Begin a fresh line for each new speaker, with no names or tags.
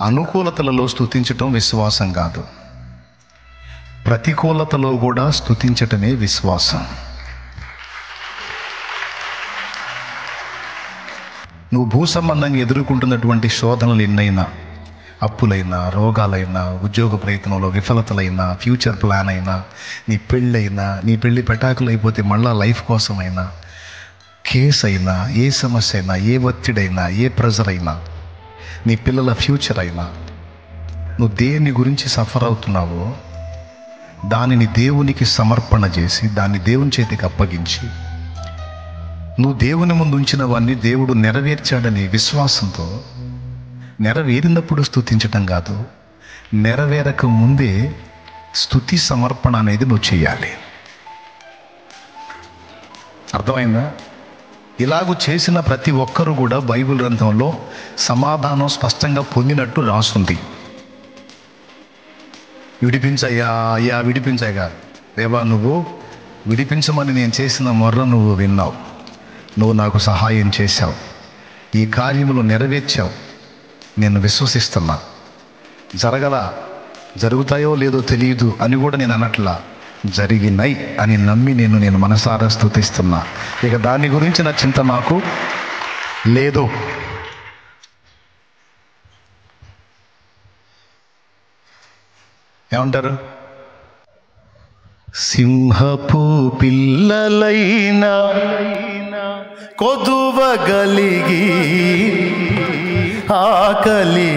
అనుకూలతలలో స్తుతించటం విశ్వాసం కాదు, ప్రతికూలతలో కూడా స్తుతించటమే విశ్వాసం. నువ్వు భూసంబంధంగా ఎదుర్కొంటున్నటువంటి శోధనలు ఎన్నైనా, అప్పులైనా, రోగాలైనా, ఉద్యోగ ప్రయత్నంలో విఫలతలైనా, ఫ్యూచర్ ప్లాన్ అయినా, నీ పెళ్ళైనా, నీ పెళ్ళి పెటాకులు అయిపోతే మళ్ళా లైఫ్ కోసమైనా, కేసు అయినా, ఏ సమస్య అయినా, ఏ ఒత్తిడైనా, ఏ ప్రెజర్ అయినా, నీ పిల్లల ఫ్యూచర్ అయినా, నువ్వు దేని గురించి సఫర్ అవుతున్నావో దానిని దేవునికి సమర్పణ చేసి దాన్ని దేవుని చేతికి అప్పగించి నువ్వు దేవుని ముందు ఉంచినవన్నీ దేవుడు నెరవేర్చాడని విశ్వాసంతో, నెరవేరినప్పుడు స్తుతించటం కాదు, నెరవేరక ముందే స్తుతి సమర్పణ అనేది నువ్వు చేయాలి. అర్థమైందా? ఇలాగూ చేసిన ప్రతి ఒక్కరు కూడా బైబిల్ గ్రంథంలో సమాధానం స్పష్టంగా పొందినట్టు రాసుంది. విడిపించయ్యా, అయ్యా విడిపించయ్యా, దేవా నువ్వు విడిపించమని నేను చేసిన మొర్ర నువ్వు విన్నావు, నువ్వు నాకు సహాయం చేశావు, ఈ కార్యములు నెరవేర్చావు, నేను విశ్వసిస్తున్నా. జరుగుతాయో లేదో తెలియదు అని కూడా నేను అనట్లా, జరిగినాయి అని నమ్మి నేను మనసారా స్తుతిస్తున్నా. ఇక దాని గురించి నా చింత నాకు లేదు. ఏమంటారు? సింహపు పిల్లలైనా కొదువగలిగి ఆకలి